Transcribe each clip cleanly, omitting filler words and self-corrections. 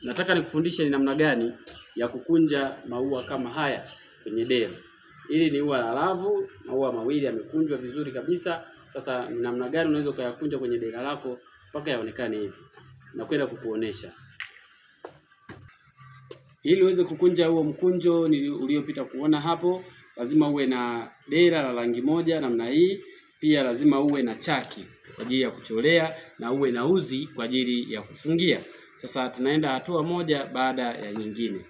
Nataka nikufundishe ni namna gani ya kukunja maua kama haya kwenye dera. Hili ni ua la lavu, maua mawili yamekunjwa vizuri kabisa. Sasa ni namna gani unaweza ukayakunja kwenye dera lako mpaka yaonekane hivi. Nakwenda kukuonesha. Ili uweze kukunja huo mkunjo uliopita kuona hapo, lazima uwe na dera la rangi moja namna hii. Pia lazima uwe na chaki kwa ajili ya kucholea na uwe na uzi kwa ajili ya kufungia. Sasa tunaenda hatua moja baada ya nyingine.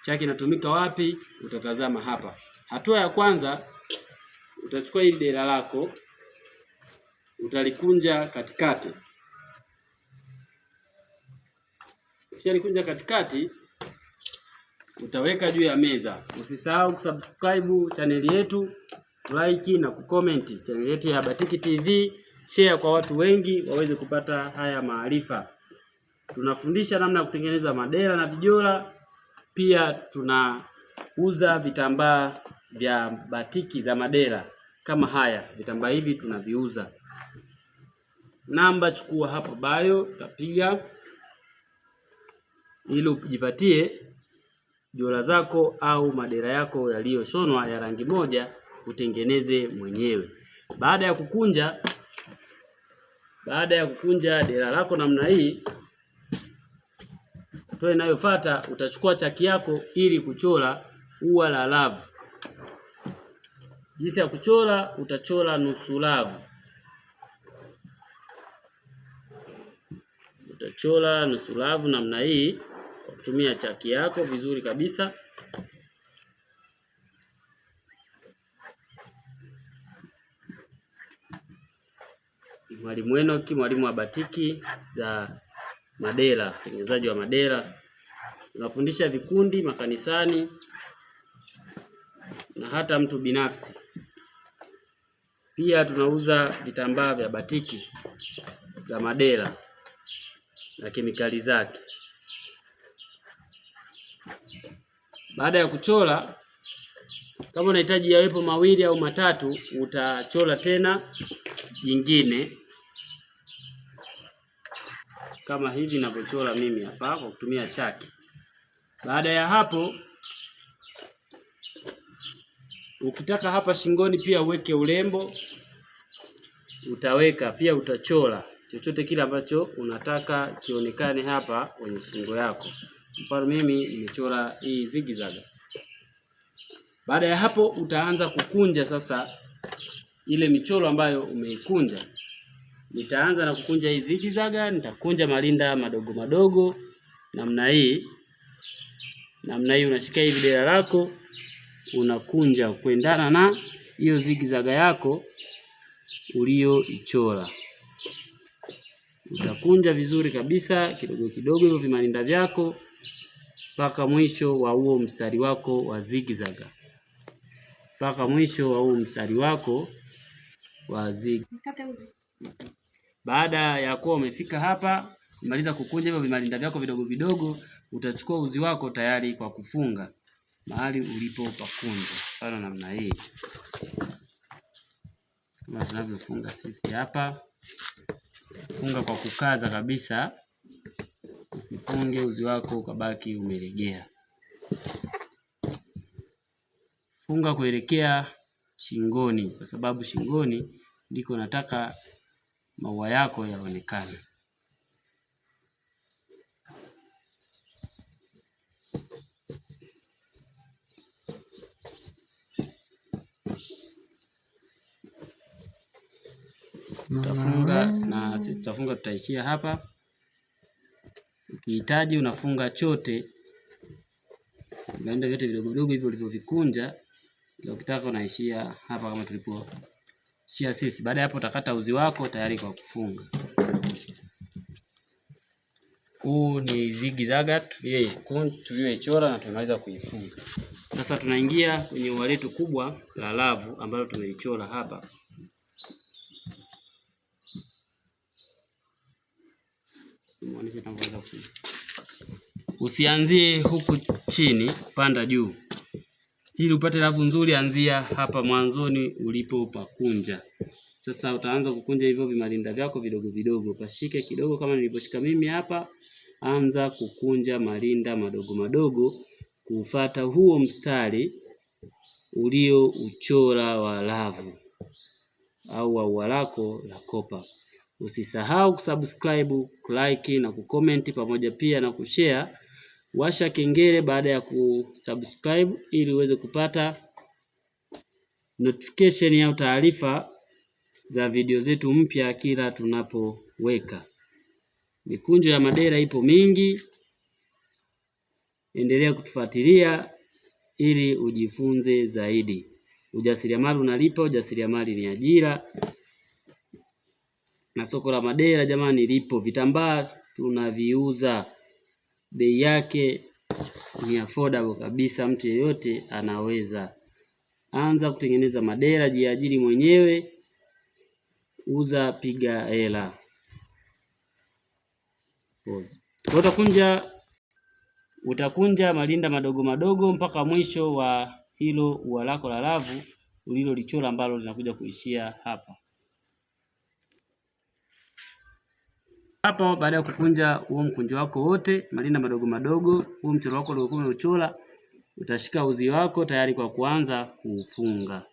Chaki inatumika wapi? Utatazama hapa. Hatua ya kwanza, utachukua hili dera lako, utalikunja katikati. Ukishalikunja katikati, utaweka juu ya meza. Usisahau kusubscribe channel yetu, like na kucomment channel yetu ya Batiki TV, share kwa watu wengi waweze kupata haya maarifa. Tunafundisha namna ya kutengeneza madera na vijola. Pia tunauza vitambaa vya batiki za madera kama haya. Vitambaa hivi tunaviuza. Namba chukua hapo bio, utapiga ili ujipatie jola zako au madera yako yaliyoshonwa ya rangi moja utengeneze mwenyewe. Baada ya kukunja dera lako namna hii, hatua inayofuata utachukua chaki yako ili kuchora ua la lavu. Jinsi ya kuchora, utachora nusu lavu. Utachora nusu lavu namna hii kwa kutumia chaki yako vizuri kabisa. Mwalimu Enoki, mwalimu wa batiki za madera, mtengenezaji wa madera. Tunafundisha vikundi makanisani na hata mtu binafsi. Pia tunauza vitambaa vya batiki za madera na kemikali zake. Baada ya kuchora, kama unahitaji yawepo mawili au matatu, utachora tena jingine kama hivi ninavyochora mimi hapa kwa kutumia chaki. Baada ya hapo, ukitaka hapa shingoni pia uweke urembo, utaweka pia, utachora chochote kile ambacho unataka kionekane hapa kwenye shingo yako. Mfano mimi nimechora hii zigizaga. Baada ya hapo utaanza kukunja sasa ile michoro ambayo umeikunja. Nitaanza na kukunja hii zigizaga, nitakunja malinda madogo madogo namna hii. Namna hii unashika hii dera lako, unakunja kuendana na hiyo zigizaga yako ulioichora. Utakunja vizuri kabisa kidogo kidogo hivyo vimalinda vyako mpaka mwisho wa huo mstari wako wa zigizaga. Mpaka mwisho wa huo mstari wako wa zigizaga. Baada ya kuwa umefika hapa, umaliza kukunja hivyo vimalinda vyako vidogo vidogo, utachukua uzi wako tayari kwa kufunga mahali ulipo pakunja. Mfano namna hii. Kama tunavyofunga sisi hapa. Funga kwa kukaza kabisa. Usifunge uzi wako ukabaki umelegea. Funga kuelekea shingoni kwa sababu shingoni ndiko nataka maua yako yaonekane. Utafunga na sisi tutafunga, tutaishia hapa. Ukihitaji unafunga chote vimalinda vyote vidogo vidogo hivyo ulivyovikunja, ila ukitaka unaishia hapa kama tulipoishia sisi. Baada ya hapo utakata uzi wako tayari kwa kufunga. Huu ni zigizaga tuliyoichora na tumeweza kuifunga. Sasa tunaingia kwenye ua letu kubwa la lavu ambalo tumeichora hapa. Usianzie huku chini kupanda juu. Ili upate lavu nzuri, anzia hapa mwanzoni ulipo pakunja. Sasa utaanza kukunja hivyo vimarinda vyako vidogo vidogo. Pashike kidogo kama nilivyoshika mimi hapa. Anza kukunja marinda madogo madogo kufuata huo mstari ulio uchora wa lavu au wa ua lako la kopa. Usisahau kusubscribe, kulike na kucomment pamoja pia na kushare. Washa kengele baada ya kusubscribe ili uweze kupata notification au taarifa za video zetu mpya kila tunapoweka. Mikunjo ya madera ipo mingi. Endelea kutufuatilia ili ujifunze zaidi. Ujasiriamali unalipa, ujasiriamali ni ajira. Na soko la madera jamani lipo. Vitambaa tunaviuza. Bei yake ni affordable kabisa, mtu yeyote anaweza. Anza kutengeneza madera, jiajiri mwenyewe, uza, piga hela. Utakunja marinda madogo madogo mpaka mwisho wa hilo ua lako la lavu ulilolichora ambalo linakuja kuishia hapa. Hapo baada ya kukunja huo mkunjo wako wote, marinda madogo madogo, huo mchoro wako uliokuwa umeuchora, utashika uzi wako tayari kwa kuanza kufunga.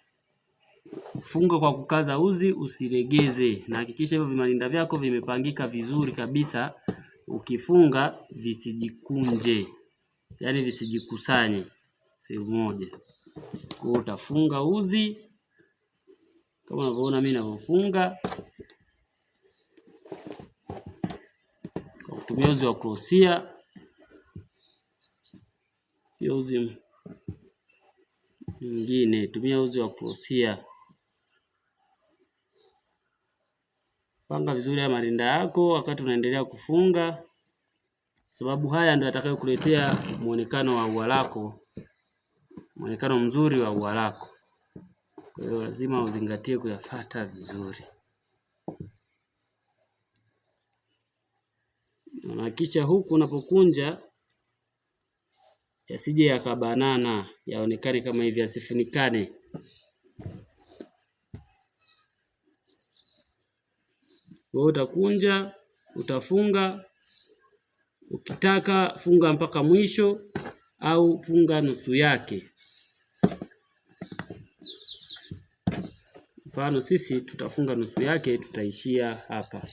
Funga kwa kukaza uzi, usilegeze, na hakikisha hivyo vimarinda vyako vimepangika vizuri kabisa. Ukifunga visijikunje, yaani visijikusanye sehemu moja. Kwa utafunga uzi kama unavyoona mimi ninavyofunga kwa kutumia uzi wa krosia, sio uzi mwingine, tumia uzi wa krosia. Panga vizuri ya marinda yako wakati unaendelea kufunga, sababu haya ndio yatakayokuletea muonekano wa ua lako, muonekano mzuri wa ua lako. Kwa hiyo lazima uzingatie kuyafuata vizuri. Na kisha huku unapokunja yasije yakabanana, yaonekane kama hivi, yasifunikane. Wewe utakunja, utafunga, ukitaka funga mpaka mwisho au funga nusu yake. Mfano sisi tutafunga nusu yake, tutaishia hapa.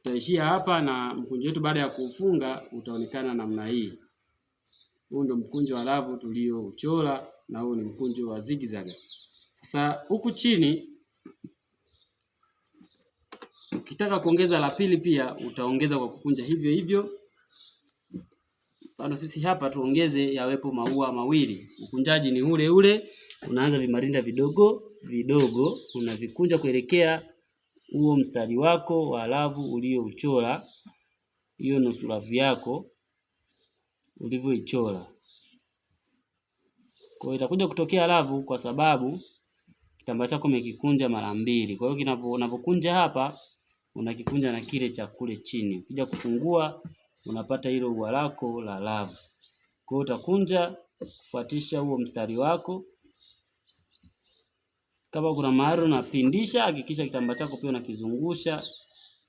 Tutaishia hapa na mkunjo wetu baada ya kufunga utaonekana namna hii. Huu ndio mkunjo wa lavu tuliouchora na huu ni mkunjo wa zigzag. Sasa huku chini ukitaka kuongeza la pili pia utaongeza kwa kukunja hivyo hivyo. Mfano sisi hapa tuongeze yawepo maua mawili. Ukunjaji ni ule ule, unaanza vimarinda vidogo vidogo, unavikunja kuelekea huo mstari wako wa lavu uliouchora, hiyo nusu lavu yako ulivyoichora. Kwa hiyo itakuja kutokea lavu kwa sababu kitambaa chako umekikunja mara mbili. Kwa hiyo unapokunja hapa unakikunja na kile cha kule chini. Ukija kufungua unapata hilo ua lako la lavu. Kwa hiyo utakunja kufuatisha huo mstari wako. Kama kuna mahali unapindisha, hakikisha kitambaa chako pia unakizungusha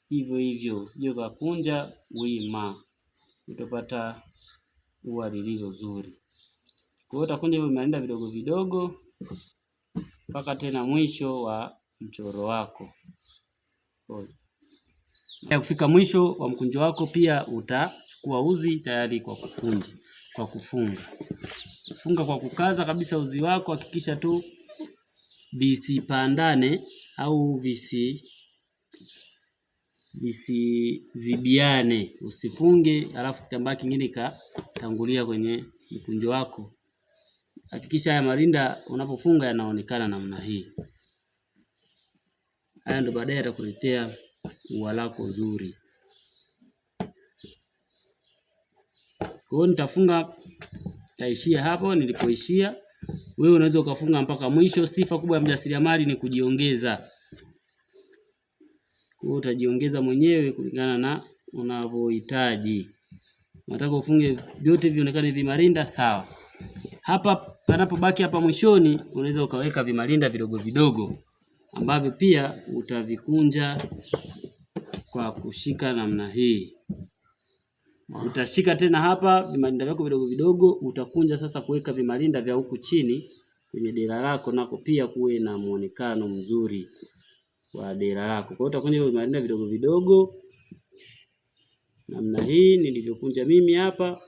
hivyo hivyo, usije ukakunja wima, utapata ua lililo zuri. Kwa hiyo utakunja hivyo vimarinda vidogo vidogo mpaka tena mwisho wa mchoro wako. Ya kufika mwisho wa mkunjo wako pia utachukua uzi tayari kwa kukunja, kwa kufunga. Funga kwa kukaza kabisa uzi wako, hakikisha tu visipandane au visizibiane. Usifunge alafu kitambaa kingine katangulia kwenye mkunjo wako. Hakikisha haya marinda unapofunga yanaonekana namna hii. Haya ndo baadaye yatakuletea ua lako zuri. Kwa hiyo nitafunga, taishia hapo nilipoishia. Wewe unaweza ukafunga mpaka mwisho. Sifa kubwa ya mjasiriamali ni kujiongeza. Wewe utajiongeza mwenyewe kulingana na unavyohitaji. Unataka ufunge vyote vionekane vimarinda, sawa. Hapa panapobaki hapa mwishoni unaweza ukaweka vimarinda vidogo vidogo ambavyo pia utavikunja kwa kushika namna hii. Utashika tena hapa vimarinda vyako vidogo vidogo, utakunja sasa kuweka vimarinda vya huku chini kwenye dera lako, nako pia kuwe na muonekano mzuri wa dera lako. Kwa hiyo utakunja vimarinda vidogo vidogo namna hii nilivyokunja mimi hapa.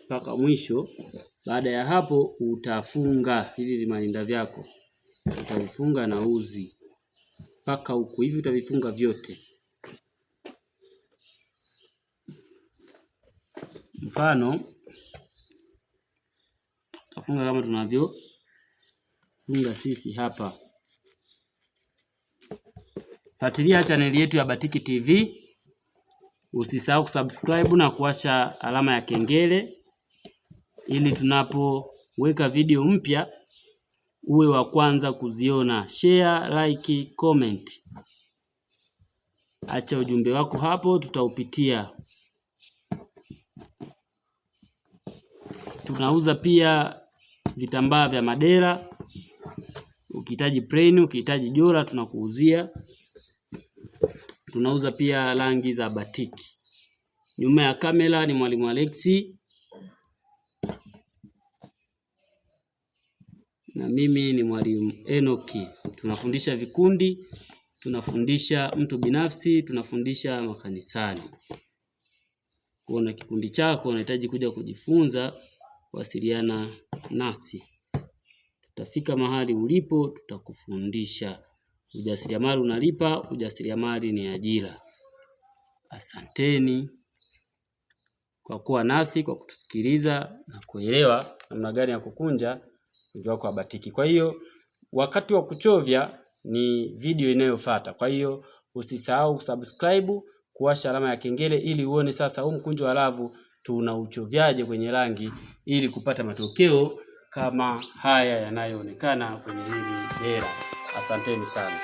Mpaka mwisho. Baada ya hapo utafunga hivi vimarinda vyako, utavifunga na uzi mpaka huku hivi, utavifunga vyote. Mfano utafunga kama tunavyofunga sisi hapa. Fuatilia chaneli yetu ya Batiki TV. Usisahau kusubscribe na kuwasha alama ya kengele ili tunapoweka video mpya uwe wa kwanza kuziona. Share, like, comment. Acha ujumbe wako hapo, tutaupitia. Tunauza pia vitambaa vya madera. Ukihitaji plain, ukihitaji jora tunakuuzia. Tunauza pia rangi za batiki. Nyuma ya kamera ni Mwalimu Alexi na mimi ni Mwalimu Enoki. Tunafundisha vikundi, tunafundisha mtu binafsi, tunafundisha makanisani. Kuna kikundi chako unahitaji kuja kujifunza, wasiliana nasi. Tutafika mahali ulipo, tutakufundisha. Ujasiriamali unalipa, ujasiriamali ni ajira. Asanteni kwa kuwa nasi, kwa kutusikiliza na kuelewa namna gani ya kukunja mkunjo wako wa batiki. Kwa hiyo wakati wa kuchovya ni video inayofuata. Kwa hiyo usisahau kusubscribe, kuwasha alama ya kengele ili uone sasa huu mkunjo wa lavu tunauchovyaje kwenye rangi ili kupata matokeo kama haya yanayoonekana kwenye hili dera. Asanteni sana.